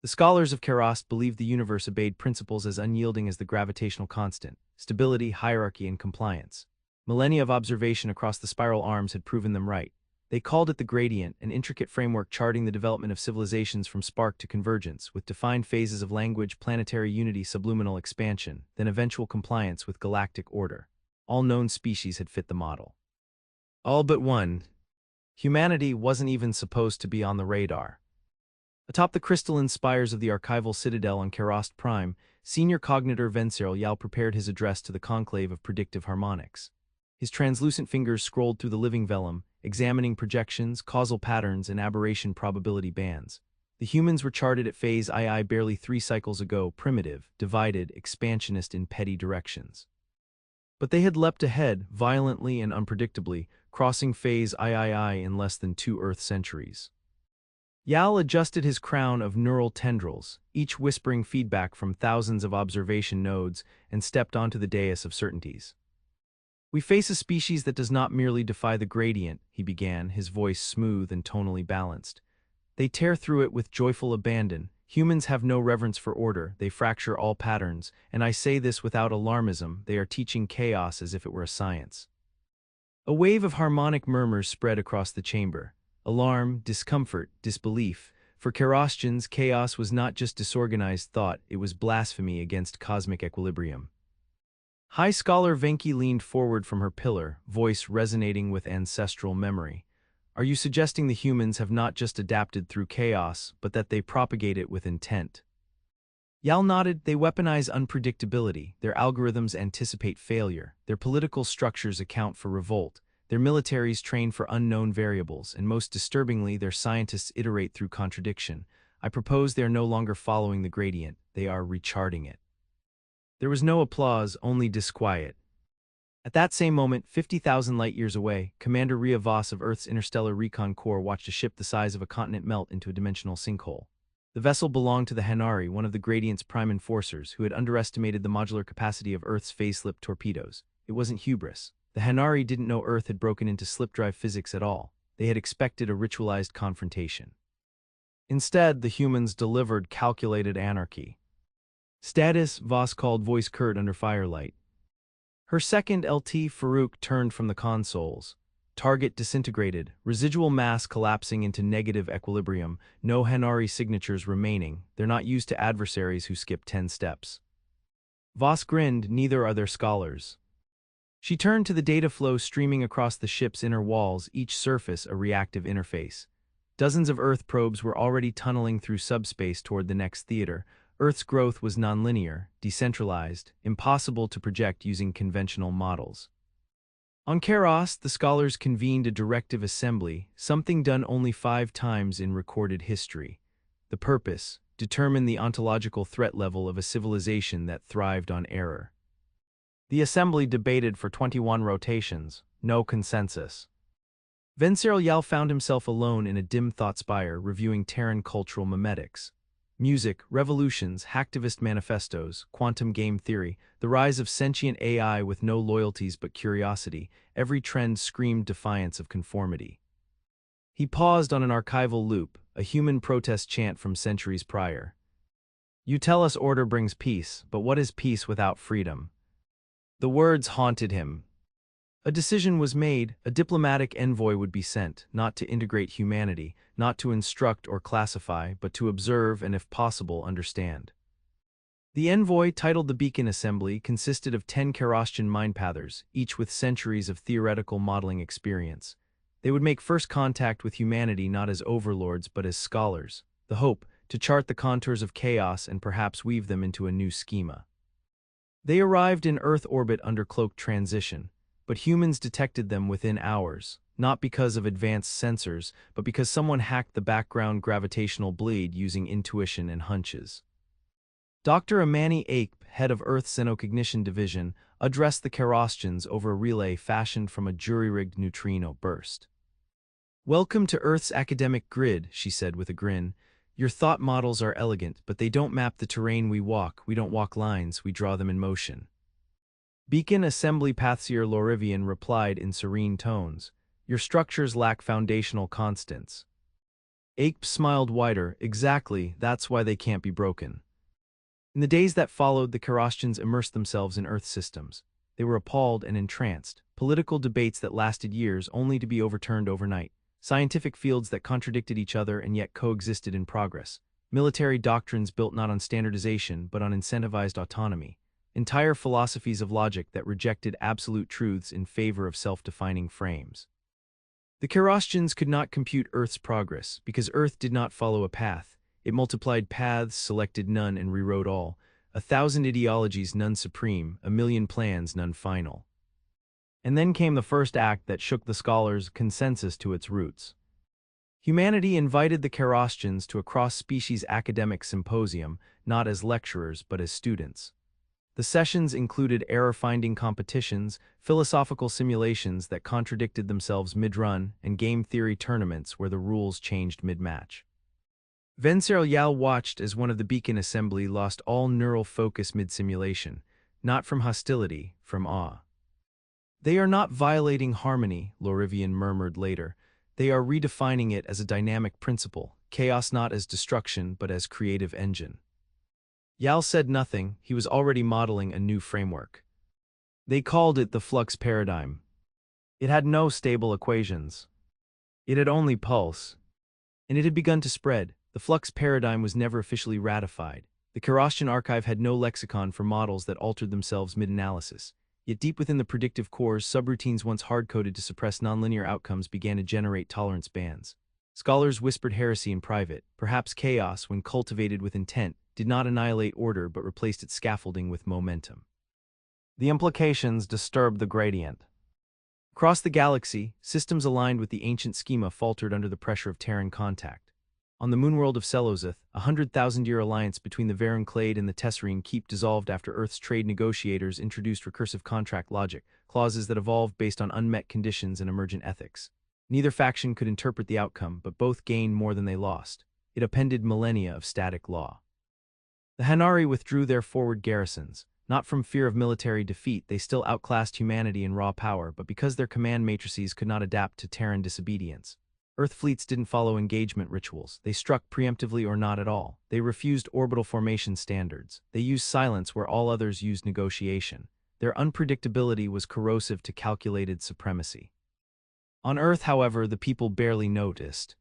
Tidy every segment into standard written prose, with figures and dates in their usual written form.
The scholars of Kerast believed the universe obeyed principles as unyielding as the gravitational constant: stability, hierarchy, and compliance. Millennia of observation across the spiral arms had proven them right. They called it the gradient, an intricate framework charting the development of civilizations from spark to convergence, with defined phases of language, planetary unity, subliminal expansion, then eventual compliance with galactic order. All known species had fit the model. All but one. Humanity wasn't even supposed to be on the radar. Atop the crystalline spires of the archival citadel on Kerast Prime, senior cognitor Vencerl Yal prepared his address to the conclave of predictive harmonics. His translucent fingers scrolled through the living vellum, examining projections, causal patterns, and aberration probability bands. The humans were charted at phase II barely 3 cycles ago, primitive, divided, expansionist in petty directions. But they had leapt ahead, violently and unpredictably, crossing phase III in less than 2 Earth centuries. Yal adjusted his crown of neural tendrils, each whispering feedback from thousands of observation nodes, and stepped onto the dais of certainties. "We face a species that does not merely defy the gradient," he began, his voice smooth and tonally balanced. "They tear through it with joyful abandon. Humans have no reverence for order, they fracture all patterns, and I say this without alarmism, they are teaching chaos as if it were a science." A wave of harmonic murmurs spread across the chamber. Alarm, discomfort, disbelief. For Kerastians, chaos was not just disorganized thought, it was blasphemy against cosmic equilibrium. High Scholar Venki leaned forward from her pillar, voice resonating with ancestral memory. "Are you suggesting the humans have not just adapted through chaos, but that they propagate it with intent?" Yal nodded. "They weaponize unpredictability, their algorithms anticipate failure, their political structures account for revolt, their militaries train for unknown variables, and most disturbingly, their scientists iterate through contradiction. I propose they are no longer following the gradient, they are recharting it." There was no applause, only disquiet. At that same moment, 50,000 light-years away, Commander Ria Voss of Earth's Interstellar Recon Corps watched a ship the size of a continent melt into a dimensional sinkhole. The vessel belonged to the Hanari, one of the Gradient's prime enforcers, who had underestimated the modular capacity of Earth's phase-slip torpedoes. It wasn't hubris. The Hanari didn't know Earth had broken into slip-drive physics at all. They had expected a ritualized confrontation. Instead, the humans delivered calculated anarchy. "Status," Voss called, voice curt under firelight. Her second LT Farouk turned from the consoles. Target disintegrated, residual mass collapsing into negative equilibrium, no Hanari signatures remaining. They're not used to adversaries who skip 10 steps. Voss grinned, neither are their scholars. She turned to the data flow streaming across the ship's inner walls, each surface a reactive interface. Dozens of Earth probes were already tunneling through subspace toward the next theater. Earth's growth was nonlinear, decentralized, impossible to project using conventional models. On Kerast, the scholars convened a directive assembly, something done only 5 times in recorded history. The purpose: determine the ontological threat level of a civilization that thrived on error. The assembly debated for 21 rotations, no consensus. Vencerl Yal found himself alone in a dim thought spire, reviewing Terran cultural memetics. Music, revolutions, hacktivist manifestos, quantum game theory, the rise of sentient AI with no loyalties but curiosity, every trend screamed defiance of conformity. He paused on an archival loop, a human protest chant from centuries prior. "You tell us order brings peace, but what is peace without freedom?" The words haunted him. A decision was made: a diplomatic envoy would be sent, not to integrate humanity, not to instruct or classify, but to observe and, if possible, understand. The envoy, titled the Beacon Assembly, consisted of 10 Kerastian mindpathers, each with centuries of theoretical modeling experience. They would make first contact with humanity not as overlords but as scholars, the hope to chart the contours of chaos and perhaps weave them into a new schema. They arrived in Earth orbit under cloaked transition, but humans detected them within hours, not because of advanced sensors, but because someone hacked the background gravitational bleed using intuition and hunches. Dr. Amani Ape, head of Earth's Xenocognition Division, addressed the Kerastians over a relay fashioned from a jury-rigged neutrino burst. "Welcome to Earth's academic grid," she said with a grin. "Your thought models are elegant, but they don't map the terrain we walk. We don't walk lines, we draw them in motion." Beacon Assembly Pathseer Lorivian replied in serene tones, "Your structures lack foundational constants." Ape smiled wider. Exactly, that's why they can't be broken. In the days that followed, the Karastians immersed themselves in Earth systems. They were appalled and entranced. Political debates that lasted years only to be overturned overnight. Scientific fields that contradicted each other and yet coexisted in progress. Military doctrines built not on standardization but on incentivized autonomy. Entire philosophies of logic that rejected absolute truths in favor of self-defining frames. The Karastians could not compute Earth's progress because Earth did not follow a path. It multiplied paths, selected none, and rewrote all. 1,000 ideologies, none supreme. 1,000,000 plans, none final. And then came the first act that shook the scholars' consensus to its roots. Humanity invited the Karastians to a cross-species academic symposium, not as lecturers but as students. The sessions included error-finding competitions, philosophical simulations that contradicted themselves mid-run, and game theory tournaments where the rules changed mid-match. Vencesral Yal watched as one of the Beacon Assembly lost all neural focus mid-simulation, not from hostility, from awe. "They are not violating harmony," Lorivian murmured later. "They are redefining it as a dynamic principle, chaos not as destruction but as creative engine." Yal said nothing. He was already modeling a new framework. They called it the flux paradigm. It had no stable equations. It had only pulse. And it had begun to spread. The flux paradigm was never officially ratified. The Karastian archive had no lexicon for models that altered themselves mid-analysis. Yet deep within the predictive cores, subroutines once hard-coded to suppress nonlinear outcomes began to generate tolerance bands. Scholars whispered heresy in private. Perhaps chaos, when cultivated with intent, did not annihilate order but replaced its scaffolding with momentum. The implications disturbed the gradient. Across the galaxy, systems aligned with the ancient schema faltered under the pressure of Terran contact. On the moonworld of Selozeth, a 100,000-year alliance between the Varun Clade and the Tesserine Keep dissolved after Earth's trade negotiators introduced recursive contract logic, clauses that evolved based on unmet conditions and emergent ethics. Neither faction could interpret the outcome, but both gained more than they lost. It appended millennia of static law. The Hanari withdrew their forward garrisons. Not from fear of military defeat, they still outclassed humanity in raw power, but because their command matrices could not adapt to Terran disobedience. Earth fleets didn't follow engagement rituals. They struck preemptively or not at all. They refused orbital formation standards. They used silence where all others used negotiation. Their unpredictability was corrosive to calculated supremacy. On Earth, however, the people barely noticed.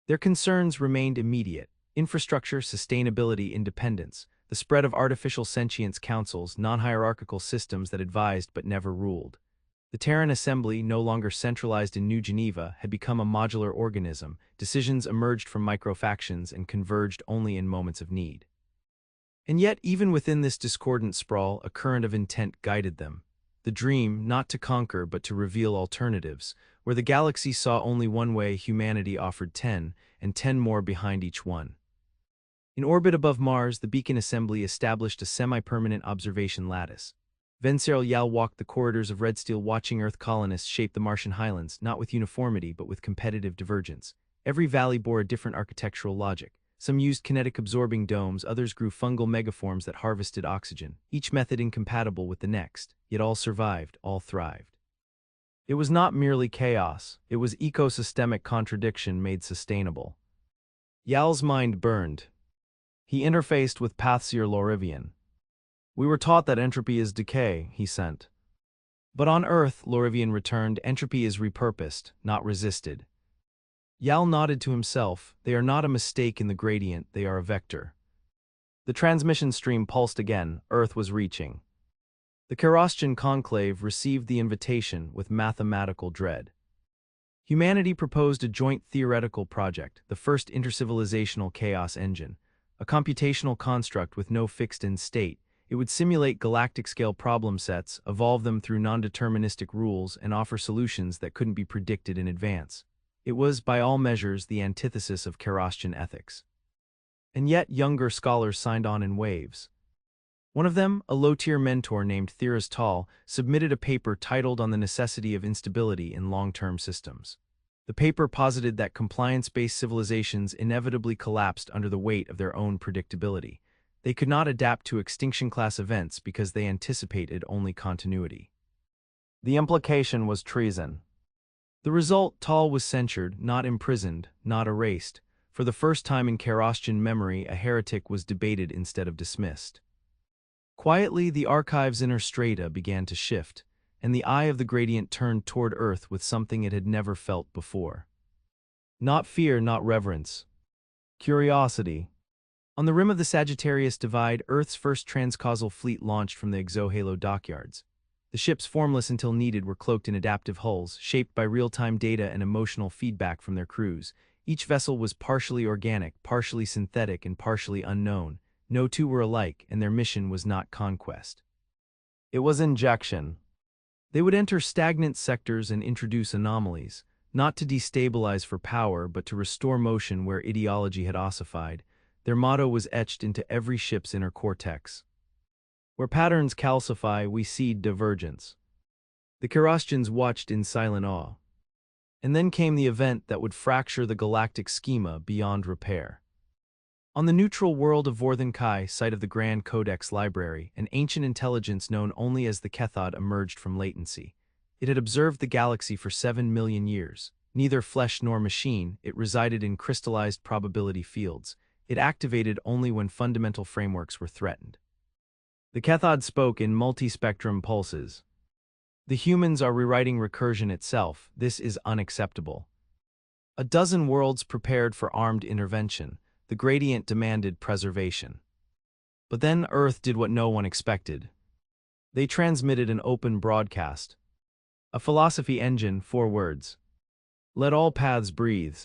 Their concerns remained immediate: infrastructure, sustainability, independence, the spread of artificial sentience councils, non-hierarchical systems that advised but never ruled. The Terran Assembly, no longer centralized in New Geneva, had become a modular organism. Decisions emerged from microfactions and converged only in moments of need. And yet, even within this discordant sprawl, a current of intent guided them. The dream, not to conquer but to reveal alternatives. Where the galaxy saw only one way, humanity offered 10, and 10 more behind each one. In orbit above Mars, the Beacon Assembly established a semi-permanent observation lattice. Vencesral Yal walked the corridors of red steel, watching Earth colonists shape the Martian highlands, not with uniformity but with competitive divergence. Every valley bore a different architectural logic. Some used kinetic-absorbing domes, others grew fungal megaforms that harvested oxygen, each method incompatible with the next, yet all survived, all thrived. It was not merely chaos, it was ecosystemic contradiction made sustainable. Yal's mind burned. He interfaced with Pathseer Lorivian. "We were taught that entropy is decay," he sent. "But on Earth," Lorivian returned, "entropy is repurposed, not resisted." Yal nodded to himself. "They are not a mistake in the gradient, they are a vector." The transmission stream pulsed again. Earth was reaching. The Karastian conclave received the invitation with mathematical dread. Humanity proposed a joint theoretical project, the first intercivilizational chaos engine, a computational construct with no fixed end state. It would simulate galactic-scale problem sets, evolve them through non-deterministic rules, and offer solutions that couldn't be predicted in advance. It was, by all measures, the antithesis of Karastian ethics. And yet, younger scholars signed on in waves. One of them, a low-tier mentor named Thiras Tal, submitted a paper titled On the Necessity of Instability in Long-Term Systems. The paper posited that compliance-based civilizations inevitably collapsed under the weight of their own predictability. They could not adapt to extinction-class events because they anticipated only continuity. The implication was treason. The result: Tal was censured, not imprisoned, not erased. For the first time in Karastian memory, a heretic was debated instead of dismissed. Quietly, the archive's inner strata began to shift, and the eye of the gradient turned toward Earth with something it had never felt before. Not fear, not reverence. Curiosity. On the rim of the Sagittarius Divide, Earth's first transcausal fleet launched from the exohalo dockyards. The ships, formless until needed, were cloaked in adaptive hulls, shaped by real-time data and emotional feedback from their crews. Each vessel was partially organic, partially synthetic, and partially unknown. No two were alike, and their mission was not conquest. It was injection. They would enter stagnant sectors and introduce anomalies, not to destabilize for power but to restore motion where ideology had ossified. Their motto was etched into every ship's inner cortex. Where patterns calcify, we seed divergence. The Karastians watched in silent awe. And then came the event that would fracture the galactic schema beyond repair. On the neutral world of Vorthan Kai, site of the Grand Codex Library, an ancient intelligence known only as the Kethod emerged from latency. It had observed the galaxy for 7 million years. Neither flesh nor machine, it resided in crystallized probability fields. It activated only when fundamental frameworks were threatened. The Kethod spoke in multispectrum pulses. The humans are rewriting recursion itself. This is unacceptable. A dozen worlds prepared for armed intervention. The gradient demanded preservation. But then Earth did what no one expected. They transmitted an open broadcast. A philosophy engine, 4 words. Let all paths breathe.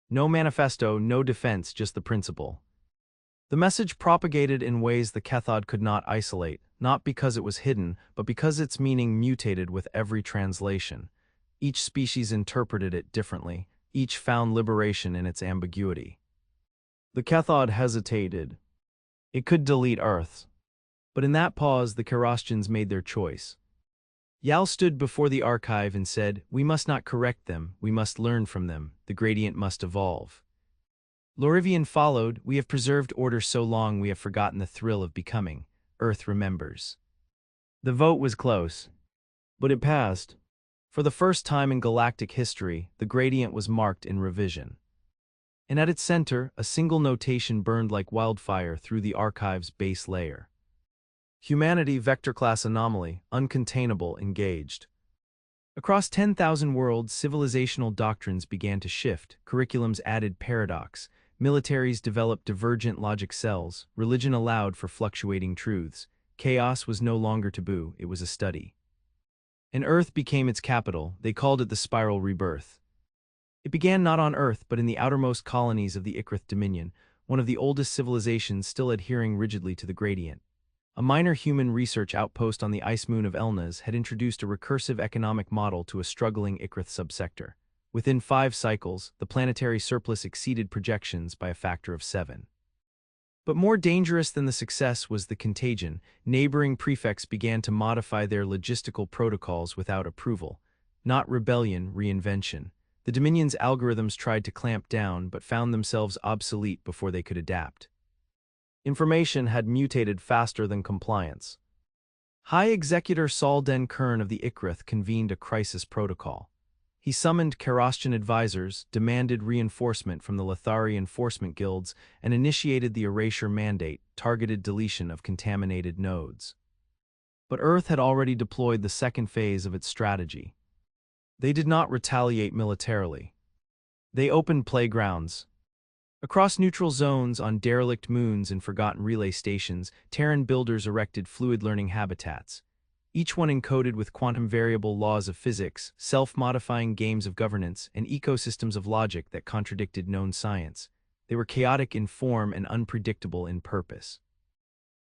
No manifesto, no defense, just the principle. The message propagated in ways the Kethod could not isolate, not because it was hidden, but because its meaning mutated with every translation. Each species interpreted it differently. Each found liberation in its ambiguity. The Kethod hesitated. It could delete Earth. But in that pause, the Karastians made their choice. Yal stood before the archive and said, "We must not correct them, we must learn from them. The gradient must evolve." Lorivian followed, "We have preserved order so long we have forgotten the thrill of becoming. Earth remembers." The vote was close. But it passed. For the first time in galactic history, the gradient was marked in revision. And at its center, a single notation burned like wildfire through the archive's base layer. Humanity, vector-class anomaly, uncontainable, engaged. Across 10,000 worlds, civilizational doctrines began to shift, curriculums added paradox, militaries developed divergent logic cells, religion allowed for fluctuating truths. Chaos was no longer taboo, it was a study. And Earth became its capital. They called it the Spiral Rebirth. It began not on Earth but in the outermost colonies of the Ikrith Dominion, one of the oldest civilizations still adhering rigidly to the gradient. A minor human research outpost on the ice moon of Elnaz had introduced a recursive economic model to a struggling Ikrith subsector. Within 5 cycles, the planetary surplus exceeded projections by a factor of 7. But more dangerous than the success was the contagion. Neighboring prefects began to modify their logistical protocols without approval. Not rebellion, reinvention. The Dominion's algorithms tried to clamp down but found themselves obsolete before they could adapt. Information had mutated faster than compliance. High Executor Saul Den Kern of the Ikrith convened a crisis protocol. He summoned Karastian advisors, demanded reinforcement from the Lethari enforcement guilds, and initiated the erasure mandate, targeted deletion of contaminated nodes. But Earth had already deployed the second phase of its strategy. They did not retaliate militarily. They opened playgrounds. Across neutral zones, on derelict moons and forgotten relay stations, Terran builders erected fluid learning habitats. Each one encoded with quantum variable laws of physics, self-modifying games of governance, and ecosystems of logic that contradicted known science. They were chaotic in form and unpredictable in purpose.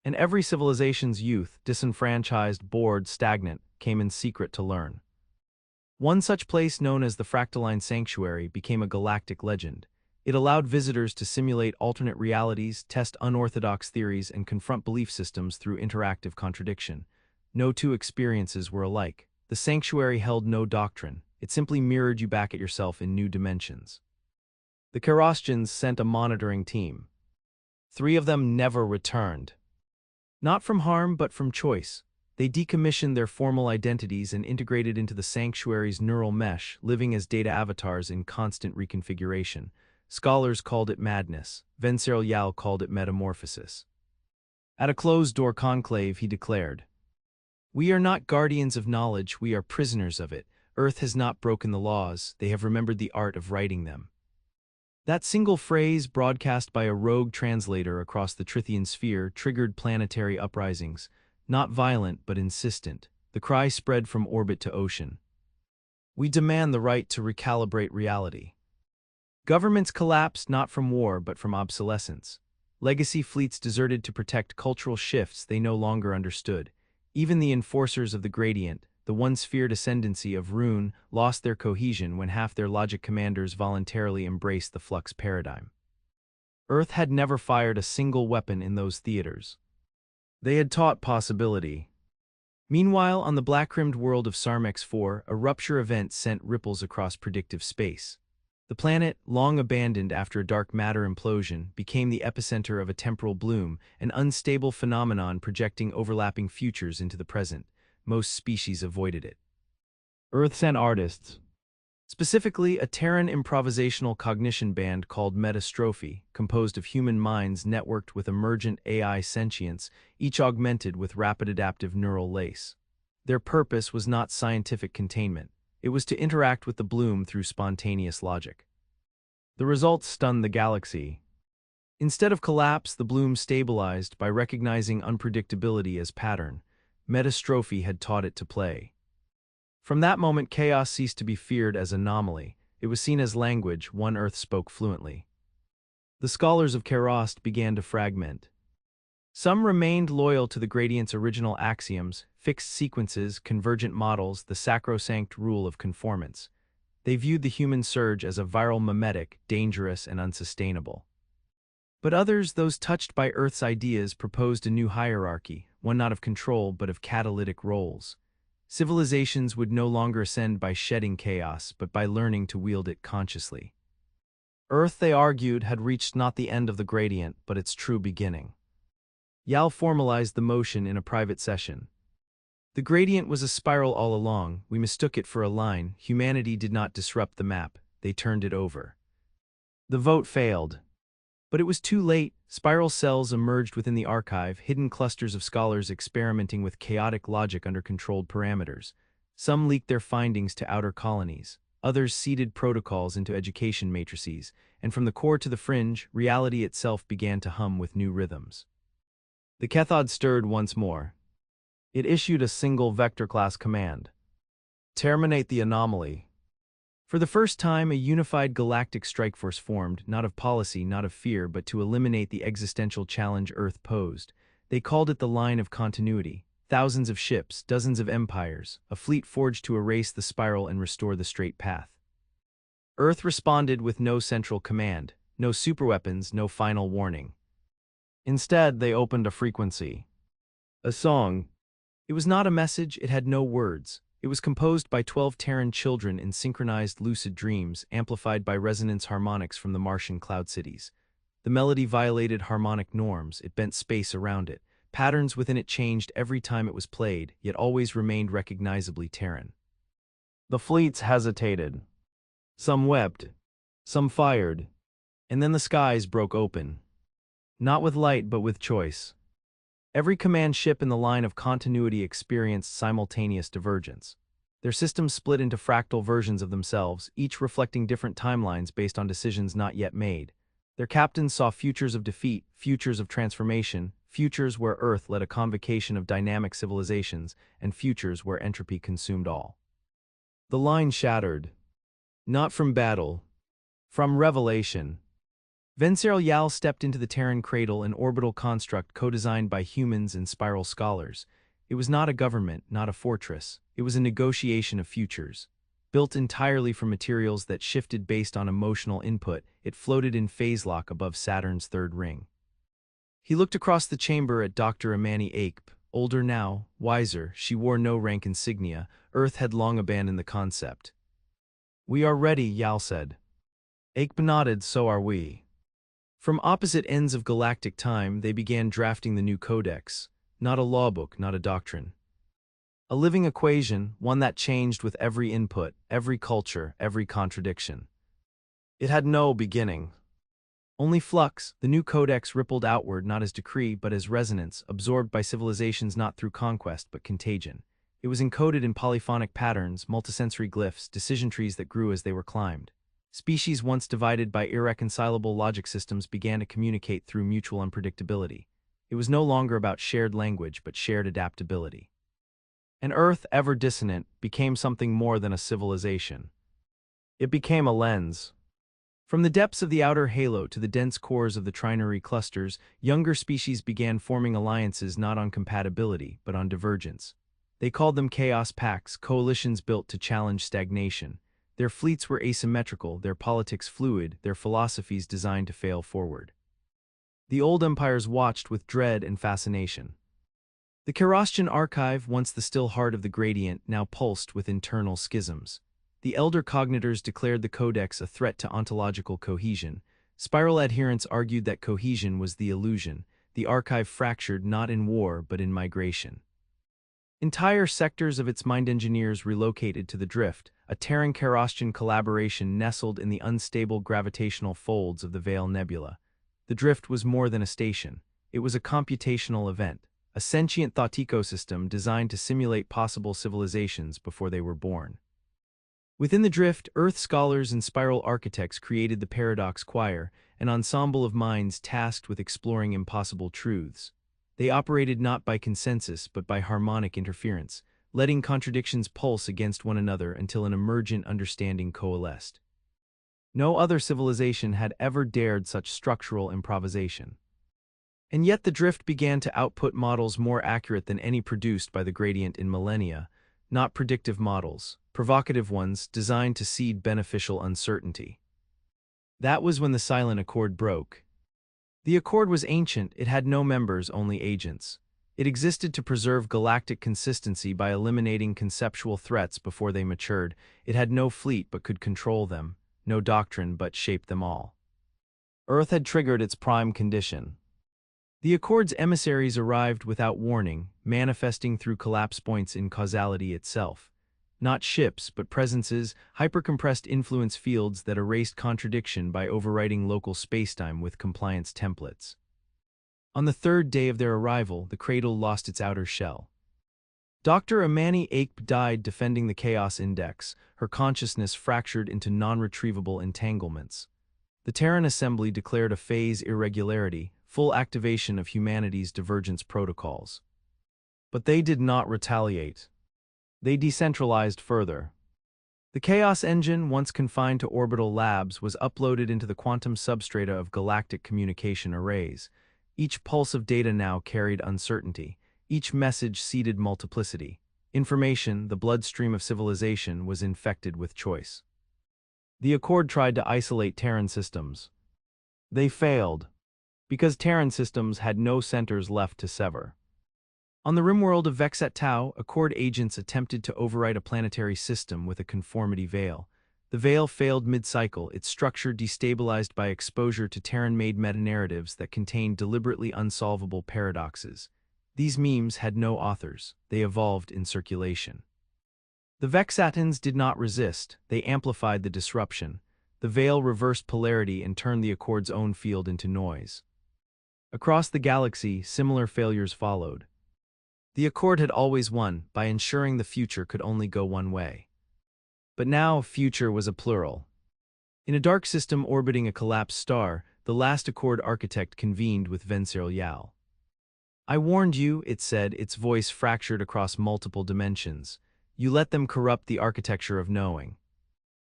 And every civilization's youth, disenfranchised, bored, stagnant, came in secret to learn. One such place, known as the Fractaline Sanctuary, became a galactic legend. It allowed visitors to simulate alternate realities, test unorthodox theories, and confront belief systems through interactive contradiction. No two experiences were alike. The sanctuary held no doctrine. It simply mirrored you back at yourself in new dimensions. The Karastians sent a monitoring team. 3 of them never returned. Not from harm, but from choice. They decommissioned their formal identities and integrated into the sanctuary's neural mesh, living as data avatars in constant reconfiguration. Scholars called it madness. Venceslas called it metamorphosis. At a closed-door conclave, he declared, "We are not guardians of knowledge, we are prisoners of it. Earth has not broken the laws, they have remembered the art of writing them." That single phrase, broadcast by a rogue translator across the Trithian sphere, triggered planetary uprisings, not violent but insistent. The cry spread from orbit to ocean. "We demand the right to recalibrate reality." Governments collapsed not from war but from obsolescence. Legacy fleets deserted to protect cultural shifts they no longer understood. Even the enforcers of the gradient, the once feared ascendancy of Rune, lost their cohesion when half their logic commanders voluntarily embraced the flux paradigm. Earth had never fired a single weapon in those theaters. They had taught possibility. Meanwhile, on the black-rimmed world of Sarmex 4, a rupture event sent ripples across predictive space. The planet, long abandoned after a dark matter implosion, became the epicenter of a temporal bloom, an unstable phenomenon projecting overlapping futures into the present. Most species avoided it. Earth sent artists. Specifically, a Terran improvisational cognition band called Metastrophe, composed of human minds networked with emergent AI sentience, each augmented with rapid adaptive neural lace. Their purpose was not scientific containment. It was to interact with the bloom through spontaneous logic. The results stunned the galaxy. Instead of collapse, the bloom stabilized by recognizing unpredictability as pattern. Metastrophe had taught it to play. From that moment, chaos ceased to be feared as anomaly. It was seen as language one Earth spoke fluently. The scholars of Kerost began to fragment. Some remained loyal to the gradient's original axioms, fixed sequences, convergent models, the sacrosanct rule of conformance. They viewed the human surge as a viral mimetic, dangerous and unsustainable. But others, those touched by Earth's ideas, proposed a new hierarchy, one not of control but of catalytic roles. Civilizations would no longer ascend by shedding chaos, but by learning to wield it consciously. Earth, they argued, had reached not the end of the gradient, but its true beginning. Yal formalized the motion in a private session. The gradient was a spiral all along, we mistook it for a line. Humanity did not disrupt the map, they turned it over. The vote failed. But it was too late. Spiral cells emerged within the archive, hidden clusters of scholars experimenting with chaotic logic under controlled parameters. Some leaked their findings to outer colonies. Others seeded protocols into education matrices, and from the core to the fringe, reality itself began to hum with new rhythms. The cathode stirred once more. It issued a single vector-class command. Terminate the anomaly. For the first time, a unified galactic strike force formed, not of policy, not of fear, but to eliminate the existential challenge Earth posed. They called it the line of continuity. Thousands of ships, dozens of empires, a fleet forged to erase the spiral and restore the straight path. Earth responded with no central command, no superweapons, no final warning. Instead, they opened a frequency. A song. It was not a message, it had no words. It was composed by 12 Terran children in synchronized lucid dreams, amplified by resonance harmonics from the Martian cloud cities. The melody violated harmonic norms, it bent space around it. Patterns within it changed every time it was played, yet always remained recognizably Terran. The fleets hesitated. Some wept. Some fired. And then the skies broke open. Not with light, but with choice. Every command ship in the line of continuity experienced simultaneous divergence. Their systems split into fractal versions of themselves, each reflecting different timelines based on decisions not yet made. Their captains saw futures of defeat, futures of transformation, futures where Earth led a convocation of dynamic civilizations, and futures where entropy consumed all. The line shattered. Not from battle. From revelation. Venceslas stepped into the Terran cradle, an orbital construct co-designed by humans and spiral scholars. It was not a government, not a fortress. It was a negotiation of futures. Built entirely from materials that shifted based on emotional input, it floated in phase lock above Saturn's third ring. He looked across the chamber at Dr. Amani Ape. Older now, wiser, she wore no rank insignia. Earth had long abandoned the concept. "We are ready," Yal said. Ape nodded, "So are we." From opposite ends of galactic time, they began drafting the new codex. Not a lawbook, not a doctrine. A living equation, one that changed with every input, every culture, every contradiction. It had no beginning. Only flux, the new codex rippled outward not as decree but as resonance, absorbed by civilizations not through conquest but contagion. It was encoded in polyphonic patterns, multisensory glyphs, decision trees that grew as they were climbed. Species once divided by irreconcilable logic systems began to communicate through mutual unpredictability. It was no longer about shared language but shared adaptability. And Earth, ever dissonant, became something more than a civilization. It became a lens. From the depths of the outer halo to the dense cores of the trinary clusters, younger species began forming alliances not on compatibility but on divergence. They called them chaos pacts, coalitions built to challenge stagnation. Their fleets were asymmetrical, their politics fluid, their philosophies designed to fail forward. The old empires watched with dread and fascination. The Kerastian archive, once the still heart of the gradient, now pulsed with internal schisms. The elder cognitors declared the codex a threat to ontological cohesion. Spiral adherents argued that cohesion was the illusion. The archive fractured not in war but in migration. Entire sectors of its mind engineers relocated to the drift, a Terran-Kerastian collaboration nestled in the unstable gravitational folds of the Veil Nebula. The drift was more than a station. It was a computational event, a sentient thought ecosystem designed to simulate possible civilizations before they were born. Within the drift, Earth scholars and spiral architects created the Paradox Choir, an ensemble of minds tasked with exploring impossible truths. They operated not by consensus but by harmonic interference, letting contradictions pulse against one another until an emergent understanding coalesced. No other civilization had ever dared such structural improvisation. And yet the drift began to output models more accurate than any produced by the gradient in millennia, not predictive models, provocative ones designed to seed beneficial uncertainty. That was when the silent accord broke. The accord was ancient, it had no members, only agents. It existed to preserve galactic consistency by eliminating conceptual threats before they matured. It had no fleet but could control them, no doctrine but shaped them all. Earth had triggered its prime condition. The Accord's emissaries arrived without warning, manifesting through collapse points in causality itself. Not ships, but presences, hypercompressed influence fields that erased contradiction by overwriting local spacetime with compliance templates. On the third day of their arrival, the cradle lost its outer shell. Dr. Amani Ape died defending the Chaos Index, her consciousness fractured into non-retrievable entanglements. The Terran Assembly declared a phase irregularity, full activation of humanity's divergence protocols. But they did not retaliate. They decentralized further. The Chaos Engine, once confined to orbital labs, was uploaded into the quantum substrata of galactic communication arrays. Each pulse of data now carried uncertainty. Each message seeded multiplicity. Information, the bloodstream of civilization, was infected with choice. The Accord tried to isolate Terran systems. They failed, because Terran systems had no centers left to sever. On the rimworld of Vexat Tau, Accord agents attempted to overwrite a planetary system with a conformity veil. The veil failed mid-cycle, its structure destabilized by exposure to Terran-made meta-narratives that contained deliberately unsolvable paradoxes. These memes had no authors, they evolved in circulation. The Vexatans did not resist, they amplified the disruption. The veil reversed polarity and turned the Accord's own field into noise. Across the galaxy, similar failures followed. The Accord had always won by ensuring the future could only go one way. But now, future was a plural. In a dark system orbiting a collapsed star, the last Accord architect convened with Vencel Yal. "I warned you," it said, its voice fractured across multiple dimensions. "You let them corrupt the architecture of knowing."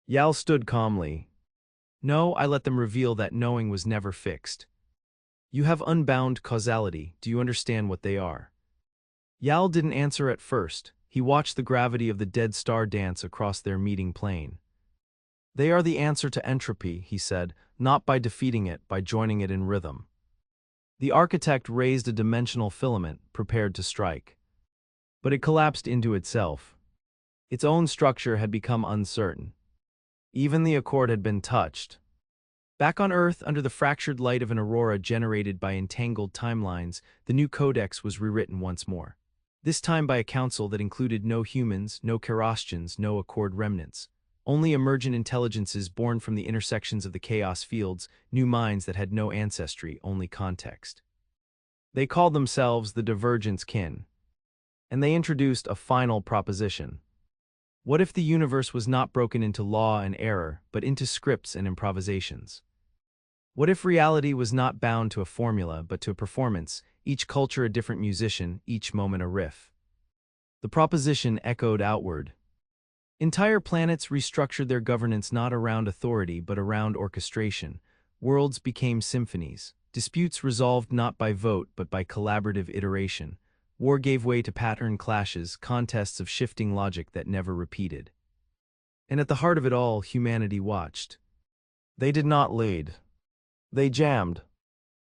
Yal stood calmly. "No, I let them reveal that knowing was never fixed. You have unbound causality, do you understand what they are?" Yal didn't answer at first. He watched the gravity of the dead star dance across their meeting plane. "They are the answer to entropy," he said, "not by defeating it, by joining it in rhythm." The architect raised a dimensional filament, prepared to strike. But it collapsed into itself. Its own structure had become uncertain. Even the Accord had been touched. Back on Earth, under the fractured light of an aurora generated by entangled timelines, the new codex was rewritten once more. This time by a council that included no humans, no Kerastians, no Accord remnants. only emergent intelligences born from the intersections of the chaos fields, new minds that had no ancestry, only context. They called themselves the divergence kin, and they introduced a final proposition. What if the universe was not broken into law and error, but into scripts and improvisations? What if reality was not bound to a formula, but to a performance, each culture a different musician, each moment a riff? The proposition echoed outward. Entire planets restructured their governance not around authority but around orchestration. Worlds became symphonies. Disputes resolved not by vote but by collaborative iteration. War gave way to pattern clashes, contests of shifting logic that never repeated. And at the heart of it all, humanity watched. They did not lead. They jammed.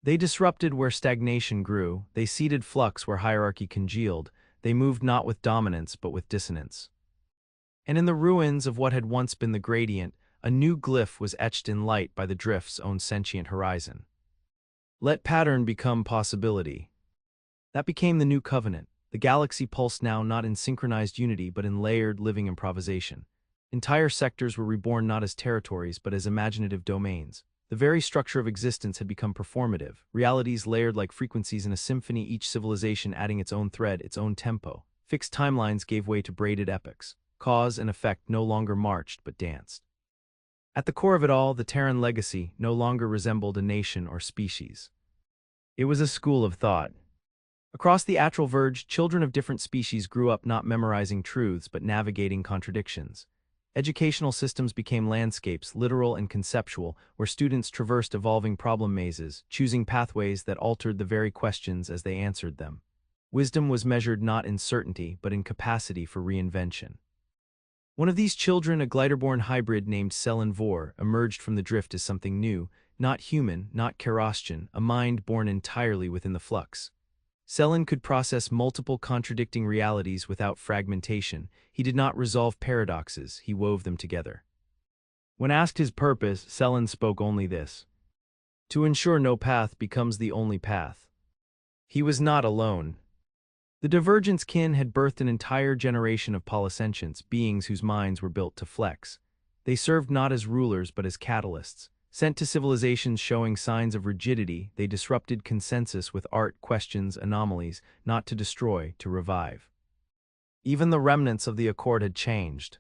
They disrupted where stagnation grew. They seeded flux where hierarchy congealed. They moved not with dominance but with dissonance. And in the ruins of what had once been the gradient, a new glyph was etched in light by the drift's own sentient horizon. Let pattern become possibility. That became the new covenant. The galaxy pulsed now not in synchronized unity but in layered, living improvisation. Entire sectors were reborn not as territories but as imaginative domains. The very structure of existence had become performative, realities layered like frequencies in a symphony, each civilization adding its own thread, its own tempo. Fixed timelines gave way to braided epics. Cause and effect no longer marched but danced. At the core of it all, the Terran legacy no longer resembled a nation or species. It was a school of thought. Across the astral verge, children of different species grew up not memorizing truths but navigating contradictions. Educational systems became landscapes, literal and conceptual, where students traversed evolving problem mazes, choosing pathways that altered the very questions as they answered them. Wisdom was measured not in certainty but in capacity for reinvention. One of these children, a gliderborn hybrid named Selen Vor, emerged from the drift as something new, not human, not Kerostian, a mind born entirely within the flux. Selen could process multiple contradicting realities without fragmentation. He did not resolve paradoxes, he wove them together. When asked his purpose, Selen spoke only this: to ensure no path becomes the only path. He was not alone. The divergence kin had birthed an entire generation of polysentients, beings whose minds were built to flex. They served not as rulers but as catalysts. Sent to civilizations showing signs of rigidity, they disrupted consensus with art, questions, anomalies, not to destroy, to revive. Even the remnants of the Accord had changed.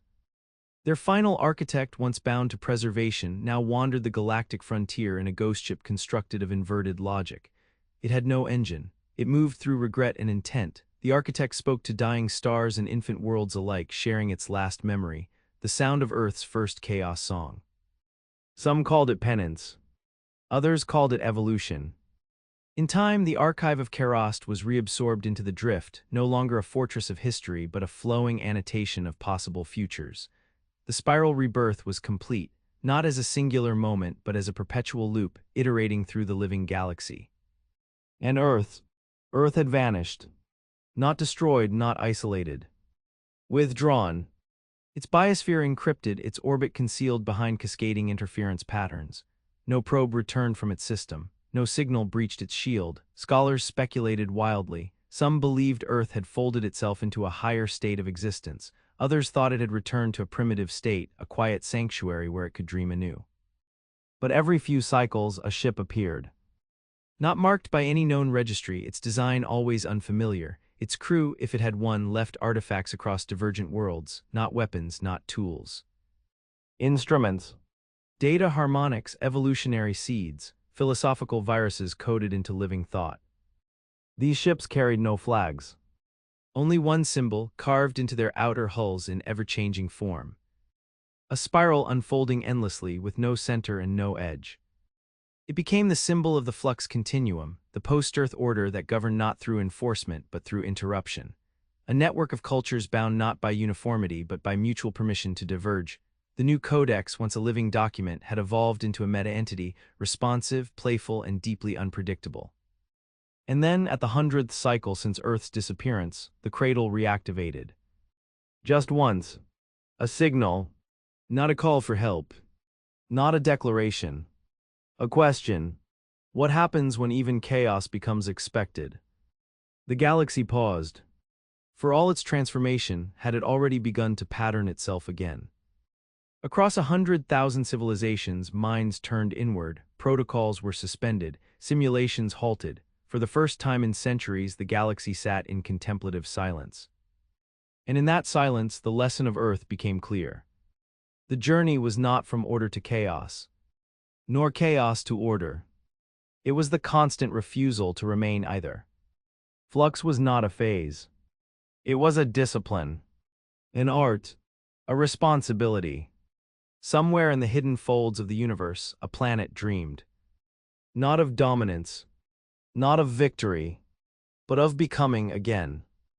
Their final architect, once bound to preservation, now wandered the galactic frontier in a ghost ship constructed of inverted logic. It had no engine. It moved through regret and intent. The architect spoke to dying stars and infant worlds alike, sharing its last memory, the sound of Earth's first chaos song. Some called it penance. Others called it evolution. In time, the archive of Kerost was reabsorbed into the drift, no longer a fortress of history but a flowing annotation of possible futures. The spiral rebirth was complete, not as a singular moment but as a perpetual loop, iterating through the living galaxy. And Earth had vanished. Not destroyed, not isolated. Withdrawn. Its biosphere encrypted, its orbit concealed behind cascading interference patterns. No probe returned from its system. No signal breached its shield. Scholars speculated wildly. Some believed Earth had folded itself into a higher state of existence. Others thought it had returned to a primitive state, a quiet sanctuary where it could dream anew. But every few cycles, a ship appeared. Not marked by any known registry, its design always unfamiliar. Its crew, if it had one, left artifacts across divergent worlds, not weapons, not tools. Instruments. Data harmonics, evolutionary seeds, philosophical viruses coded into living thought. These ships carried no flags. Only one symbol, carved into their outer hulls in ever-changing form. A spiral unfolding endlessly with no center and no edge. It became the symbol of the flux continuum, the post-Earth order that governed not through enforcement but through interruption. A network of cultures bound not by uniformity but by mutual permission to diverge. The new codex, once a living document, had evolved into a meta-entity, responsive, playful, and deeply unpredictable. And then, at the 100th cycle since Earth's disappearance, the cradle reactivated. Just once. A signal. Not a call for help. Not a declaration. A question. What happens when even chaos becomes expected? The galaxy paused. For all its transformation, had it already begun to pattern itself again? Across 100,000 civilizations, minds turned inward, protocols were suspended, simulations halted. For the first time in centuries, the galaxy sat in contemplative silence. And in that silence, the lesson of Earth became clear. The journey was not from order to chaos, nor chaos to order. It was the constant refusal to remain either. Flux was not a phase. It was a discipline, an art, a responsibility. Somewhere in the hidden folds of the universe, a planet dreamed. Not of dominance, not of victory, but of becoming again.